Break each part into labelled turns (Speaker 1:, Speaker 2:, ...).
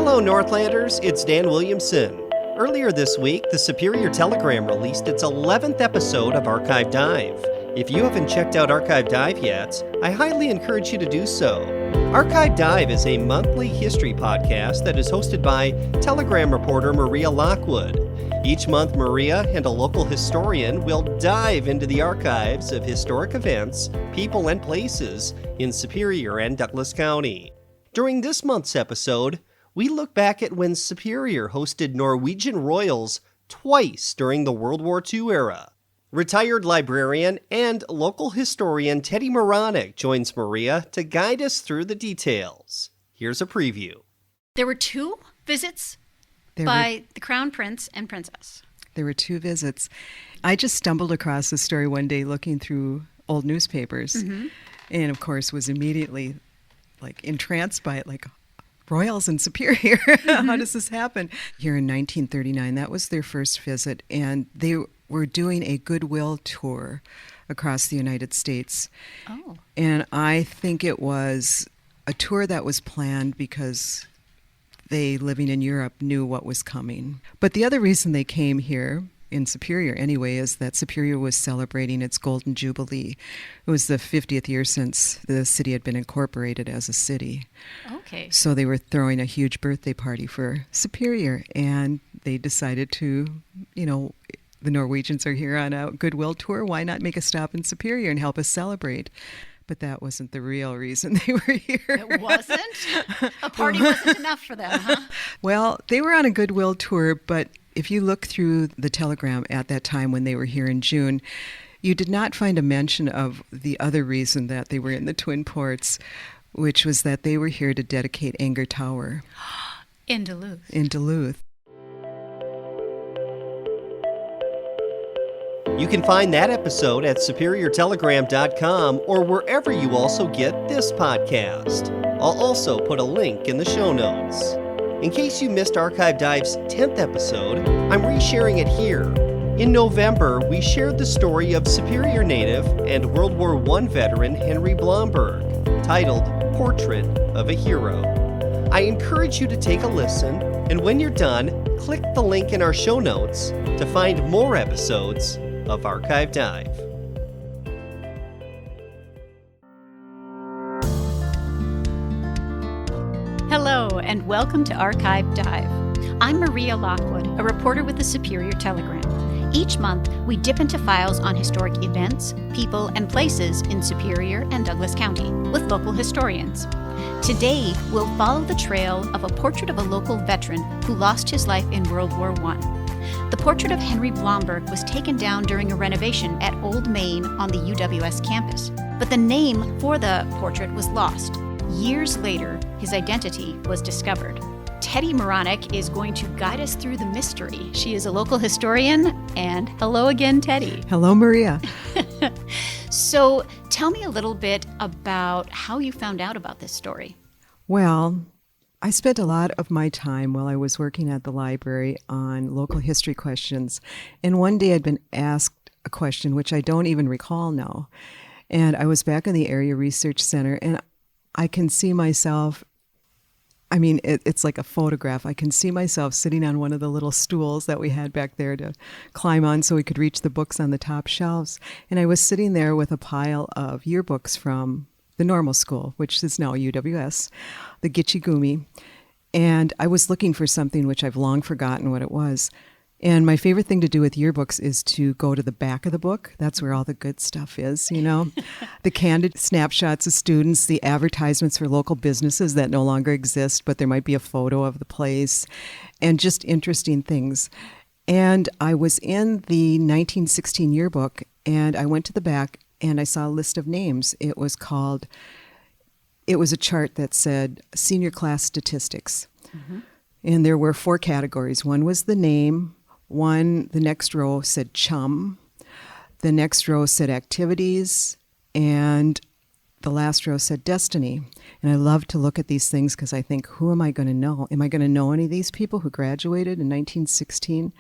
Speaker 1: Hello, Northlanders. It's Dan Williamson. Earlier this week, the Superior Telegram released its 11th episode of Archive Dive. If you haven't checked out Archive Dive yet, I highly encourage you to do so. Archive Dive is a monthly history podcast that is hosted by Telegram reporter Maria Lockwood. Each month, Maria and a local historian will dive into the archives of historic events, people, and places in Superior and Douglas County. During this month's episode, we look back at when Superior hosted Norwegian Royals twice during the World War II era. Retired librarian and local historian Teddie Meronek joins Maria to guide us through the details. Here's a preview.
Speaker 2: There were two visits by the Crown Prince and Princess.
Speaker 3: There were two visits. I just stumbled across this story one day looking through old newspapers, and of course was immediately entranced by it, Royals and Superior. How does this happen? Here in 1939, that was their first visit, and they were doing a goodwill tour across the United States.
Speaker 2: Oh.
Speaker 3: And I think it was a tour that was planned because they, living in Europe, knew what was coming. But the other reason they came here, in Superior anyway, is that Superior was celebrating its Golden Jubilee. It was the 50th year since the city had been incorporated as a city.
Speaker 2: Okay.
Speaker 3: So they were throwing a huge birthday party for Superior, and they decided to, the Norwegians are here on a goodwill tour. Why not make a stop in Superior and help us celebrate? But that wasn't the real reason they were here.
Speaker 2: It wasn't? A party wasn't enough for them, huh?
Speaker 3: Well, they were on a goodwill tour, but if you look through the Telegram at that time when they were here in June, you did not find a mention of the other reason that they were in the Twin Ports, which was that they were here to dedicate Anger Tower.
Speaker 2: In Duluth.
Speaker 3: In Duluth.
Speaker 1: You can find that episode at superiortelegram.com or wherever you also get this podcast. I'll also put a link in the show notes. In case you missed Archive Dive's 10th episode, I'm resharing it here. In November, we shared the story of Superior native and World War I veteran Henry Blomberg, titled Portrait of a Hero. I encourage you to take a listen, and when you're done, click the link in our show notes to find more episodes of Archive Dive.
Speaker 2: Hello, and welcome to Archive Dive. I'm Maria Lockwood, a reporter with the Superior Telegram. Each month, we dip into files on historic events, people, and places in Superior and Douglas County with local historians. Today, we'll follow the trail of a portrait of a local veteran who lost his life in World War I. The portrait of Henry Blomberg was taken down during a renovation at Old Main on the UWS campus, but the name for the portrait was lost. Years later, his identity was discovered. Teddie Meronek is going to guide us through the mystery. She is a local historian, and hello again, Teddie.
Speaker 3: Hello, Maria.
Speaker 2: So tell me a little bit about how you found out about this story.
Speaker 3: Well, I spent a lot of my time while I was working at the library on local history questions, and one day I'd been asked a question which I don't even recall now. And I was back in the Area Research Center, and I can see myself, it's like a photograph. I can see myself sitting on one of the little stools that we had back there to climb on so we could reach the books on the top shelves. And I was sitting there with a pile of yearbooks from the normal school, which is now UWS, the Gitchigumi. And I was looking for something which I've long forgotten what it was. And my favorite thing to do with yearbooks is to go to the back of the book. That's where all the good stuff is, The candid snapshots of students, the advertisements for local businesses that no longer exist, but there might be a photo of the place, and just interesting things. And I was in the 1916 yearbook, and I went to the back, and I saw a list of names. It was a chart that said senior class statistics. And there were 4 categories. One was the name. The next row said chum. The next row said activities. And the last row said destiny. And I love to look at these things because I think, who am I going to know? Am I going to know any of these people who graduated in 1916?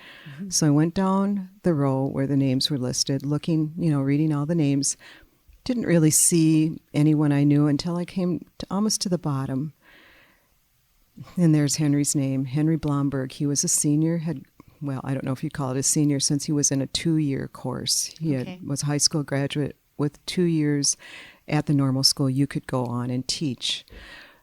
Speaker 3: So I went down the row where the names were listed, looking, reading all the names. Didn't really see anyone I knew until I came to almost to the bottom. And there's Henry's name, Henry Blomberg. He was a senior, I don't know if you'd call it a senior since he was in a 2-year course. Was a high school graduate with 2 years at the normal school. You could go on and teach.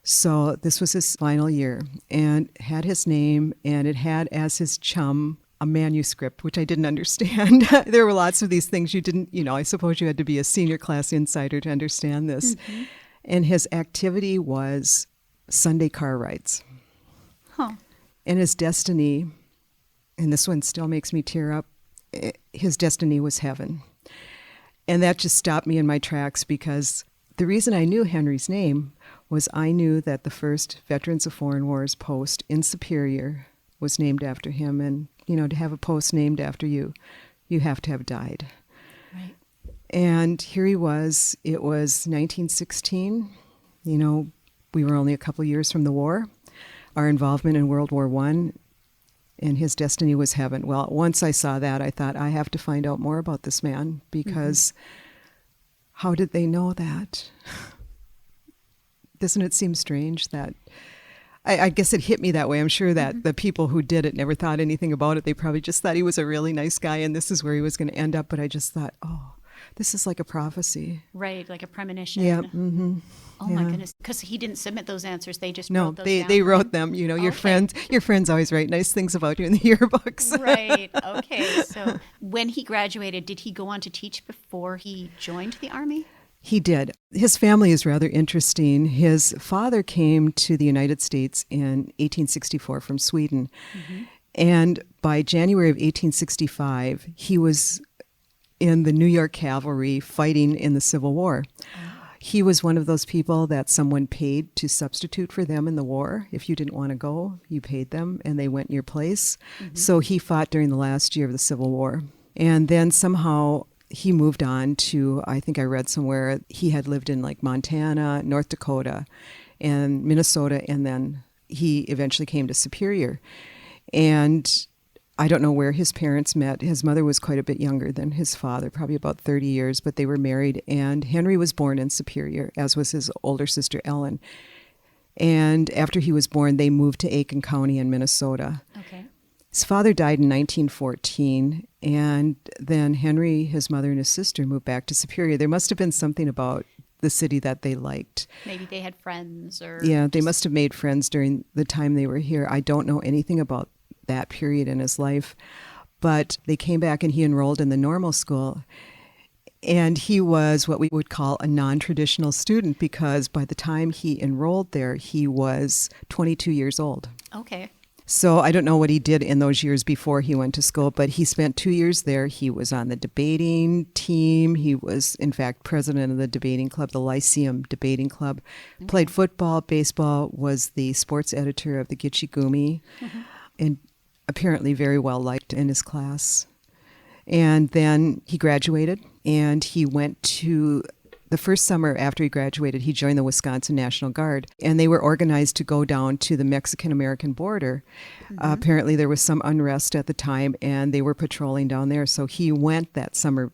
Speaker 3: So this was his final year and had his name, and it had as his chum a manuscript, which I didn't understand. There were lots of these things you didn't, I suppose you had to be a senior class insider to understand this. Mm-hmm. And his activity was Sunday car rides.
Speaker 2: Huh.
Speaker 3: And his destiny, and this one still makes me tear up, his destiny was heaven. And that just stopped me in my tracks, because the reason I knew Henry's name was I knew that the first Veterans of Foreign Wars post in Superior was named after him. And, to have a post named after you, you have to have died.
Speaker 2: Right.
Speaker 3: And here he was. It was 1916. We were only a couple of years from the war. Our involvement in World War I, and his destiny was heaven. Well, once I saw that, I thought, I have to find out more about this man, because how did they know that? Doesn't it seem strange that... I guess it hit me that way. I'm sure that the people who did it never thought anything about it. They probably just thought he was a really nice guy and this is where he was going to end up. But I just thought, this is like a prophecy.
Speaker 2: Right, like a premonition.
Speaker 3: Yeah. Mm-hmm.
Speaker 2: Oh my goodness! Because he didn't submit those answers; they just
Speaker 3: no,
Speaker 2: wrote those down.
Speaker 3: They wrote them. Your friends always write nice things about you in the yearbooks.
Speaker 2: Right. Okay. So when he graduated, did he go on to teach before he joined the Army?
Speaker 3: He did. His family is rather interesting. His father came to the United States in 1864 from Sweden. Mm-hmm. And by January of 1865, he was in the New York Cavalry fighting in the Civil War. He was one of those people that someone paid to substitute for them in the war. If you didn't want to go, you paid them and they went in your place. Mm-hmm. So he fought during the last year of the Civil War. And then somehow he moved on to, I think I read somewhere, he had lived in like Montana, North Dakota, and Minnesota, and then he eventually came to Superior. And I don't know where his parents met. His mother was quite a bit younger than his father, probably about 30 years, but they were married. And Henry was born in Superior, as was his older sister, Ellen. And after he was born, they moved to Aiken County in Minnesota.
Speaker 2: Okay.
Speaker 3: His father died in 1914, and then Henry, his mother, and his sister moved back to Superior. There must have been something about the city that they liked.
Speaker 2: Maybe they had friends or...
Speaker 3: Yeah, they must have made friends during the time they were here. I don't know anything about that period in his life, but they came back and he enrolled in the normal school. And he was what we would call a non-traditional student, because by the time he enrolled there, he was 22 years old.
Speaker 2: Okay.
Speaker 3: So I don't know what he did in those years before he went to school, but he spent 2 years there. He was on the debating team. He was, in fact, president of the debating club, the Lyceum Debating Club. Okay. Played football, baseball, was the sports editor of the Gitche Gumi, and apparently very well liked in his class. And then he graduated, and he went to... The first summer after he graduated, he joined the Wisconsin National Guard, and they were organized to go down to the Mexican-American border. Apparently there was some unrest at the time, and they were patrolling down there. So he went that summer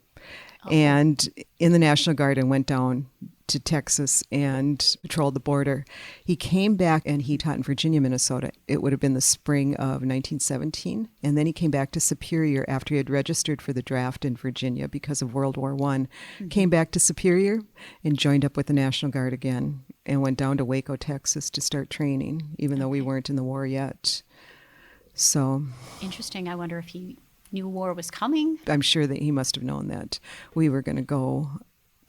Speaker 3: and in the National Guard and went down to Texas and patrolled the border. He came back and he taught in Virginia, Minnesota. It would have been the spring of 1917. And then he came back to Superior after he had registered for the draft in Virginia because of World War I. Came back to Superior and joined up with the National Guard again and went down to Waco, Texas to start training, even though we weren't in the war yet. So
Speaker 2: interesting. I wonder if he knew war was coming.
Speaker 3: I'm sure that he must have known that we were going to go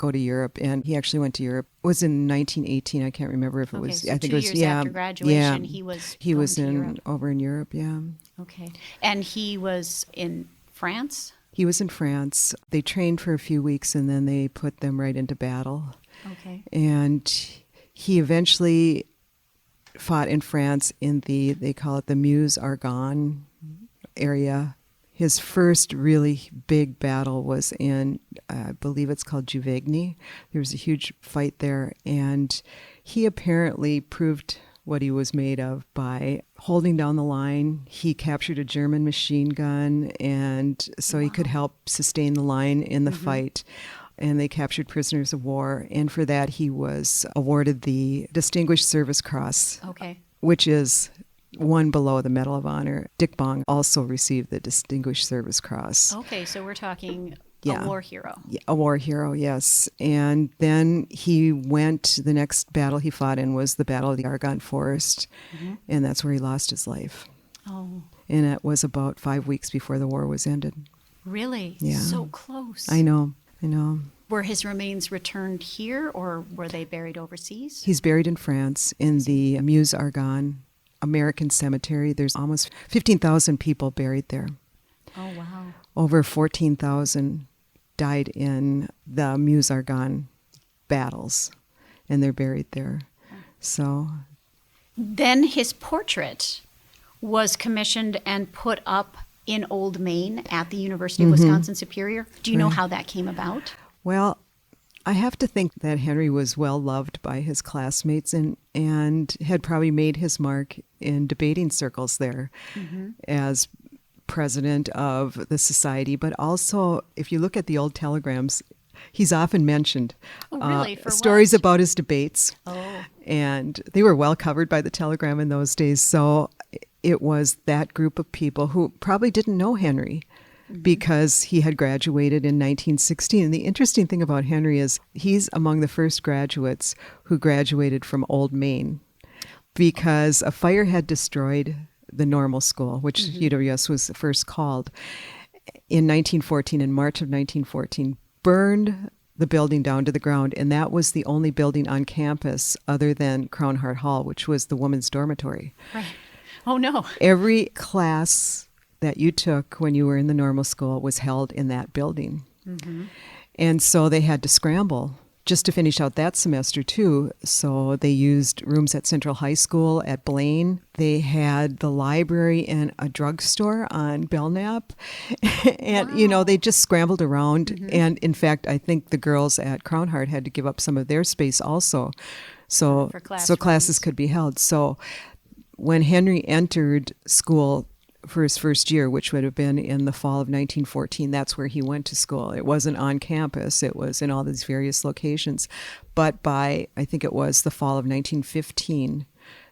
Speaker 3: to Europe, and he actually went to Europe. It was in 1918. I can't remember if it was.
Speaker 2: So
Speaker 3: I think
Speaker 2: 2
Speaker 3: it was.
Speaker 2: years after graduation, he was
Speaker 3: in
Speaker 2: Europe.
Speaker 3: Over in Europe. Yeah.
Speaker 2: Okay, and he was in France.
Speaker 3: He was in France. They trained for a few weeks, and then they put them right into battle.
Speaker 2: Okay.
Speaker 3: And he eventually fought in France in they call it the Meuse-Argonne area. His first really big battle was in, I believe it's called Juvigny. There was a huge fight there, and he apparently proved what he was made of by holding down the line. He captured a German machine gun, and so he could help sustain the line in the fight. And they captured prisoners of war, and for that he was awarded the Distinguished Service Cross.
Speaker 2: Okay.
Speaker 3: which is one below the Medal of Honor. Dick Bong also received the Distinguished Service Cross.
Speaker 2: Okay, so we're talking
Speaker 3: Yeah.
Speaker 2: a war hero.
Speaker 3: Yeah, a war hero, yes. And then the next battle he fought in was the Battle of the Argonne Forest, and that's where he lost his life.
Speaker 2: Oh,
Speaker 3: And it was about 5 weeks before the war was ended.
Speaker 2: really?
Speaker 3: Yeah.
Speaker 2: So close.
Speaker 3: I know.
Speaker 2: Were his remains returned here, or were they buried overseas?
Speaker 3: He's buried in France in the Meuse Argonne American Cemetery. There's almost 15,000 people buried there.
Speaker 2: Oh, wow.
Speaker 3: Over 14,000 died in the Meuse Argonne battles, and they're buried there. So
Speaker 2: Then his portrait was commissioned and put up in Old Main at the University of Wisconsin Superior. Do you know how that came about?
Speaker 3: well, I have to think that Henry was well loved by his classmates and had probably made his mark in debating circles there as president of the society. But also, if you look at the old telegrams, he's often mentioned
Speaker 2: Oh, really? For
Speaker 3: stories
Speaker 2: what?
Speaker 3: about his debates.
Speaker 2: Oh.
Speaker 3: And they were well covered by the telegram in those days. So it was that group of people who probably didn't know Henry because he had graduated in 1916. And the interesting thing about Henry is he's among the first graduates who graduated from Old Main because a fire had destroyed the normal school, which UWS was first called, in 1914, in March of 1914, burned the building down to the ground. And that was the only building on campus other than Crown Heart Hall, which was the women's dormitory.
Speaker 2: Right. Oh, no.
Speaker 3: Every class that you took when you were in the normal school was held in that building. And so they had to scramble just to finish out that semester, too. So they used rooms at Central High School, at Blaine. They had the library and a drugstore on Belknap. And, they just scrambled around. And, in fact, I think the girls at Crown Heart had to give up some of their space also. So classes could be held. So when Henry entered school for his first year, which would have been in the fall of 1914, that's where he went to school. It wasn't on campus. It was in all these various locations. But by, I think it was the fall of 1915,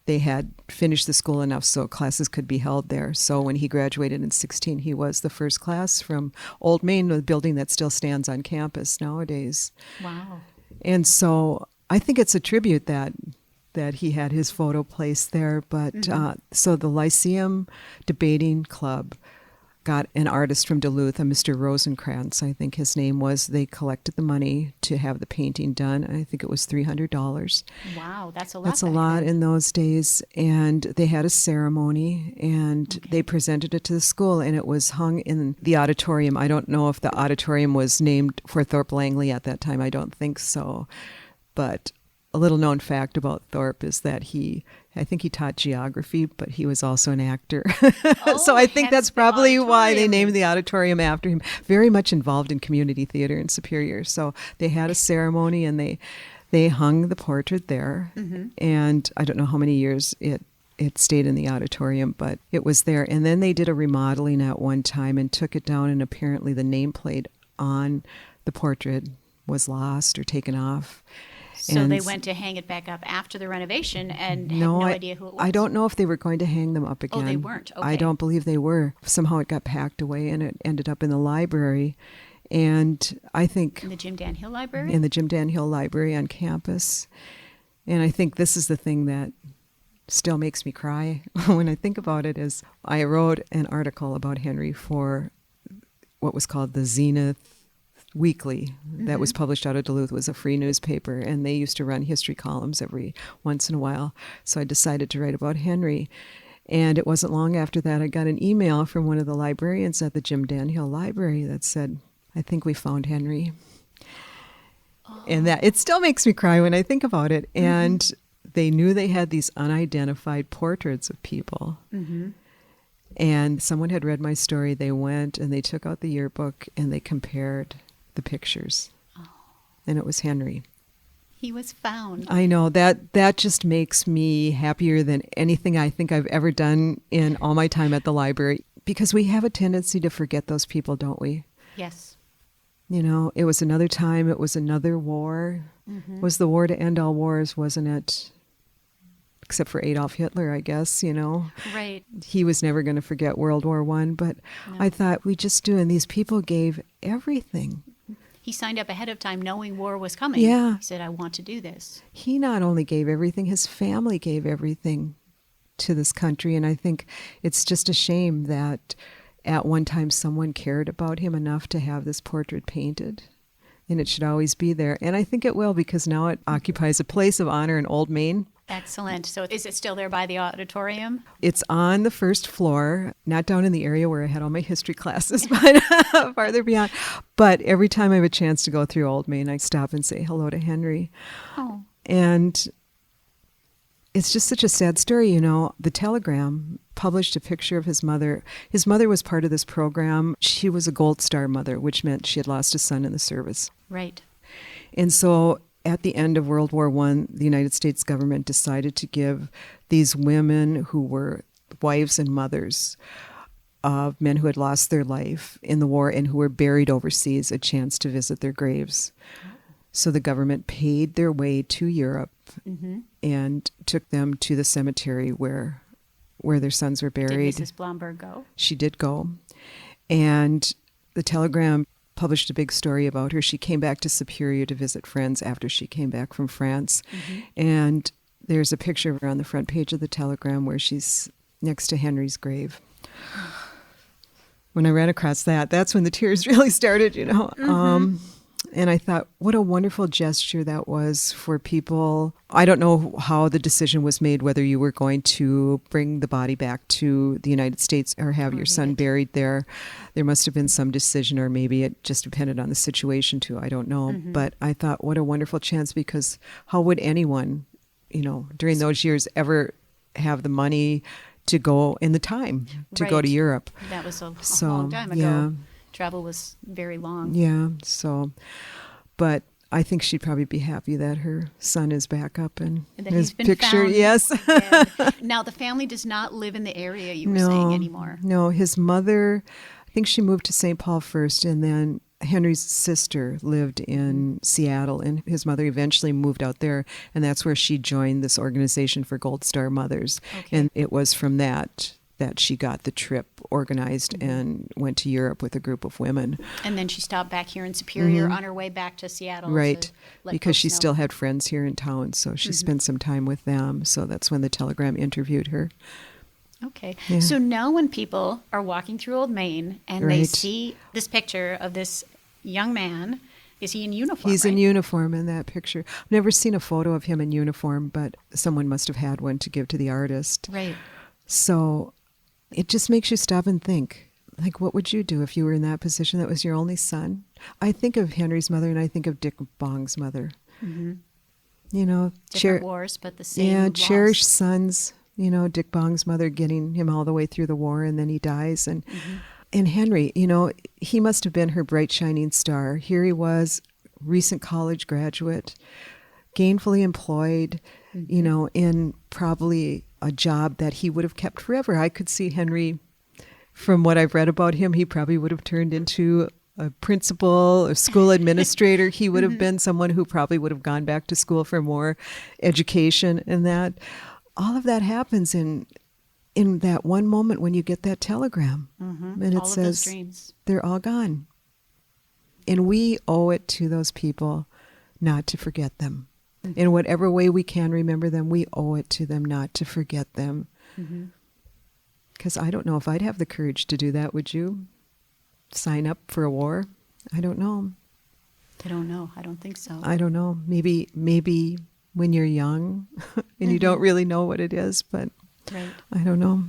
Speaker 3: they had finished the school enough so classes could be held there. So when he graduated in 16, he was the first class from Old Main, the building that still stands on campus nowadays.
Speaker 2: Wow.
Speaker 3: And so I think it's a tribute that he had his photo placed there. But so the Lyceum Debating Club got an artist from Duluth, a Mr. Rosenkrantz, I think his name was. They collected the money to have the painting done. I think it was $300.
Speaker 2: Wow, that's a lot.
Speaker 3: That's a
Speaker 2: back
Speaker 3: lot
Speaker 2: then.
Speaker 3: in those days. And they had a ceremony, and they presented it to the school, and it was hung in the auditorium. I don't know if the auditorium was named for Thorpe Langley at that time. I don't think so. But a little known fact about Thorpe is that I think he taught geography, but he was also an actor. So I think that's probably why they named the auditorium after him. Very much involved in community theater in Superior. So they had a ceremony, and they hung the portrait there. And I don't know how many years it stayed in the auditorium, but it was there. And then they did a remodeling at one time and took it down, and apparently the nameplate on the portrait was lost or taken off.
Speaker 2: So they went to hang it back up after the renovation and had no idea who it was?
Speaker 3: I don't know if they were going to hang them up again.
Speaker 2: Oh, they weren't? Okay.
Speaker 3: I don't believe they were. Somehow it got packed away, and it ended up in the library. And I think...
Speaker 2: In the Jim Dan Hill Library?
Speaker 3: In the Jim Dan Hill Library on campus. And I think this is the thing that still makes me cry when I think about it, is I wrote an article about Henry for what was called the Zenith Weekly that was published out of Duluth. It was a free newspaper, and they used to run history columns every once in a while. So I decided to write about Henry. And it wasn't long after that I got an email from one of the librarians at the Jim Dan Hill Library that said, "I think we found Henry." And that it still makes me cry when I think about it. And they knew they had these unidentified portraits of people. And someone had read my story. They went and they took out the yearbook and they compared the pictures. And it was Henry.
Speaker 2: He was found.
Speaker 3: I know. That just makes me happier than anything I think I've ever done in all my time at the library. Because we have a tendency to forget those people, don't we?
Speaker 2: Yes.
Speaker 3: It was another time. It was another war. It was the war to end all wars, wasn't it? except for Adolf Hitler, I guess,
Speaker 2: Right.
Speaker 3: He was never going to forget World War I, but
Speaker 2: No.
Speaker 3: I thought we just do, and these people gave everything.
Speaker 2: He signed up ahead of time knowing war was coming.
Speaker 3: Yeah.
Speaker 2: He said, I want to do this.
Speaker 3: He not only gave everything, his family gave everything to this country, and I think it's just a shame that at one time someone cared about him enough to have this portrait painted. And it should always be there. And I think it will, because now it occupies a place of honor in Old Main.
Speaker 2: Excellent. So is it still there by the auditorium?
Speaker 3: It's on the first floor, not down in the area where I had all my history classes, but farther beyond. But every time I have a chance to go through Old Main, I stop and say hello to Henry.
Speaker 2: Oh.
Speaker 3: And it's just such a sad story, The Telegram published a picture of his mother. His mother was part of this program. She was a Gold Star mother, which meant she had lost a son in the service.
Speaker 2: Right.
Speaker 3: And so at the end of World War I, the United States government decided to give these women who were wives and mothers of men who had lost their life in the war and who were buried overseas a chance to visit their graves. So the government paid their way to Europe and took them to the cemetery where their sons were buried.
Speaker 2: Did Mrs. Blomberg go?
Speaker 3: She did go. And the Telegram published a big story about her. She came back to Superior to visit friends after she came back from France. And there's a picture of her on the front page of the Telegram where she's next to Henry's grave. When I ran across that, that's when the tears really started, And I thought, what a wonderful gesture that was for people. I don't know how the decision was made, whether you were going to bring the body back to the United States or have your son buried there. There must have been some decision, or maybe it just depended on the situation too. I don't know. But I thought, what a wonderful chance, because how would anyone, during those years ever have the money to go in the time to go to Europe?
Speaker 2: That was a long time ago.
Speaker 3: Yeah.
Speaker 2: Travel was very long.
Speaker 3: Yeah, but I think she'd probably be happy that her son is back up and
Speaker 2: that
Speaker 3: his
Speaker 2: he's been
Speaker 3: picture.
Speaker 2: found
Speaker 3: Yes.
Speaker 2: dead. Now, the family does not live in the area you were saying anymore.
Speaker 3: No, his mother, I think she moved to St. Paul first, and then Henry's sister lived in Seattle, and his mother eventually moved out there, and that's where she joined this organization for Gold Star Mothers.
Speaker 2: Okay.
Speaker 3: And it was from that she got the trip organized and went to Europe with a group of women.
Speaker 2: And then she stopped back here in Superior on her way back to Seattle.
Speaker 3: Right,
Speaker 2: to let
Speaker 3: because she
Speaker 2: folks know.
Speaker 3: still had friends here in town, so she spent some time with them. So that's when the Telegram interviewed her.
Speaker 2: Okay.
Speaker 3: Yeah.
Speaker 2: So now when people are walking through Old Main and they
Speaker 3: Right.
Speaker 2: see this picture of this young man, is he in uniform?
Speaker 3: He's
Speaker 2: right?
Speaker 3: in uniform in that picture. I've never seen a photo of him in uniform, but someone must have had one to give to the artist.
Speaker 2: Right.
Speaker 3: So it just makes you stop and think, like, what would you do if you were in that position? That was your only son. I think of Henry's mother, and I think of Dick Bong's mother.
Speaker 2: Different wars, but the same loss.
Speaker 3: cherished sons. Dick Bong's mother getting him all the way through the war, and then he dies. And Henry, he must have been her bright, shining star. Here he was, recent college graduate, gainfully employed, in probably a job that he would have kept forever. I could see Henry, from what I've read about him, he probably would have turned into a principal, a school administrator. He would have been someone who probably would have gone back to school for more education, and that all of that happens in that one moment when you get that telegram. And it
Speaker 2: All of those
Speaker 3: says
Speaker 2: dreams.
Speaker 3: they're all gone. And we owe it to those people not to forget them. In whatever way we can remember them, we owe it to them not to forget them. Because I don't know if I'd have the courage to do that. Would you? Sign up for a war? I don't know.
Speaker 2: I don't know. I don't think so.
Speaker 3: I don't know. Maybe when you're young and you don't really know what it is, but
Speaker 2: Right.
Speaker 3: I don't know.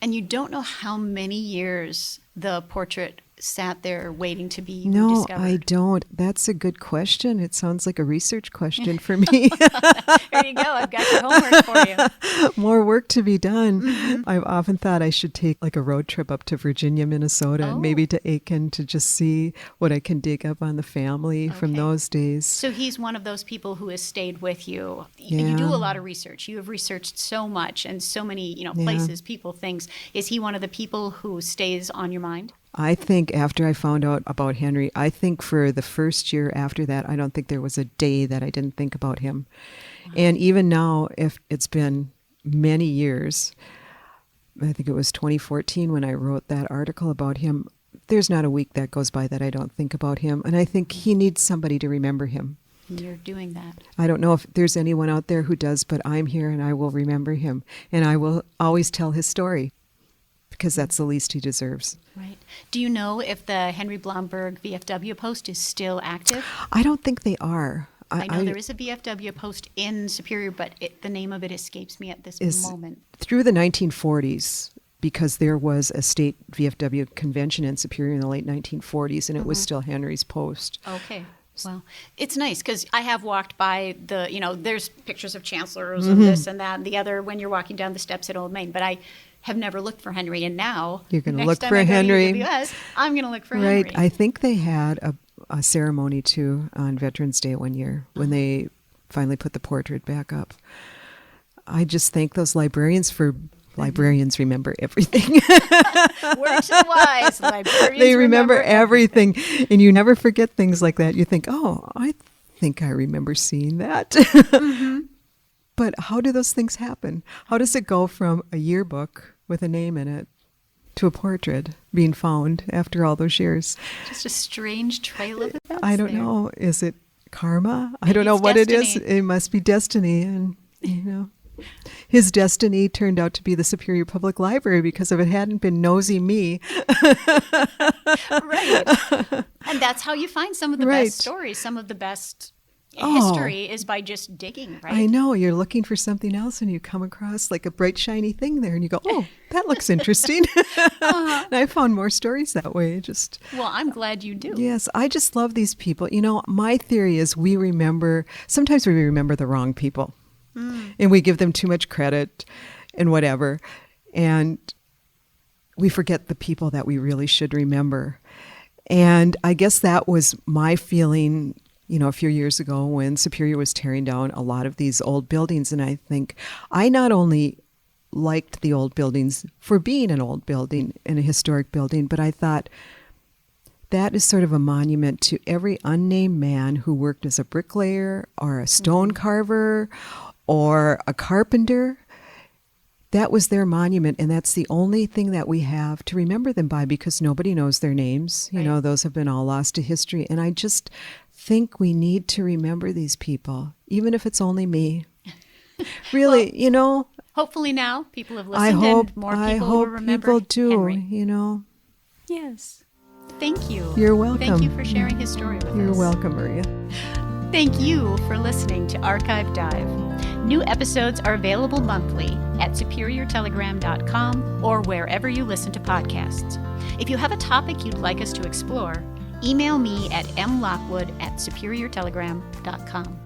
Speaker 2: And you don't know how many years the portrait sat there waiting to be
Speaker 3: No,
Speaker 2: rediscovered.
Speaker 3: I don't. That's a good question. It sounds like a research question for me.
Speaker 2: There you go. I've got your homework for you.
Speaker 3: More work to be done. I've often thought I should take like a road trip up to Virginia, Minnesota, and maybe to Aiken to just see what I can dig up on the family from
Speaker 2: Okay.
Speaker 3: those days.
Speaker 2: So he's one of those people who has stayed with you.
Speaker 3: Yeah.
Speaker 2: You do a lot of research. You have researched so much and so many, places, people, things. Is he one of the people who stays on your mind?
Speaker 3: I think after I found out about Henry, I think for the first year after that, I don't think there was a day that I didn't think about him. Wow. And even now, if it's been many years. I think it was 2014 when I wrote that article about him. There's not a week that goes by that I don't think about him. And I think he needs somebody to remember him.
Speaker 2: You're doing that.
Speaker 3: I don't know if there's anyone out there who does, but I'm here and I will remember him. And I will always tell his story because that's the least he deserves.
Speaker 2: Right. Do you know if the Henry Blomberg VFW post is still active?
Speaker 3: I don't think they are.
Speaker 2: I know there is a VFW post in Superior, but the name of it escapes me at this moment.
Speaker 3: Through the 1940s, because there was a state VFW convention in Superior in the late 1940s, and it was still Henry's post.
Speaker 2: Okay. Well, it's nice because I have walked by there's pictures of chancellors and this and that and the other when you're walking down the steps at Old Main, but I have never looked for Henry, and now
Speaker 3: you're going to look for Henry.
Speaker 2: I'm going to look for Henry.
Speaker 3: Right. I think they had a ceremony too on Veterans Day one year when they finally put the portrait back up. I just thank those librarians for librarians remember everything.
Speaker 2: Words are wise. Librarians
Speaker 3: they remember everything. And you never forget things like that. You think, oh, I think I remember seeing that. But how do those things happen? How does it go from a yearbook with a name in it to a portrait being found after all those years?
Speaker 2: Just a strange trail of events.
Speaker 3: I don't know. Is it karma? I don't know what it is. It must be destiny. And, his destiny turned out to be the Superior Public Library because if it hadn't been nosy me.
Speaker 2: Right. And that's how you find some of the best stories, some of the best history is by just digging, right?
Speaker 3: I know. You're looking for something else and you come across like a bright, shiny thing there and you go, oh, that looks interesting. And I found more stories that way.
Speaker 2: Well, I'm glad you do.
Speaker 3: Yes. I just love these people. My theory is sometimes we remember the wrong people. And we give them too much credit and whatever. And we forget the people that we really should remember. And I guess that was my feeling, a few years ago when Superior was tearing down a lot of these old buildings. And I think I not only liked the old buildings for being an old building and a historic building, but I thought that is sort of a monument to every unnamed man who worked as a bricklayer or a stone carver or a carpenter. That was their monument, and that's the only thing that we have to remember them by because nobody knows their names. Those have been all lost to history. And I just think we need to remember these people, even if it's only me. Really,
Speaker 2: Hopefully now people have listened and more people will remember
Speaker 3: people do,
Speaker 2: Henry. Yes. Thank you.
Speaker 3: You're welcome.
Speaker 2: Thank you for sharing his story with us.
Speaker 3: You're welcome, Maria.
Speaker 2: Thank you for listening to Archive Dive. New episodes are available monthly at superiortelegram.com or wherever you listen to podcasts. If you have a topic you'd like us to explore, email me at mlockwood@superiortelegram.com.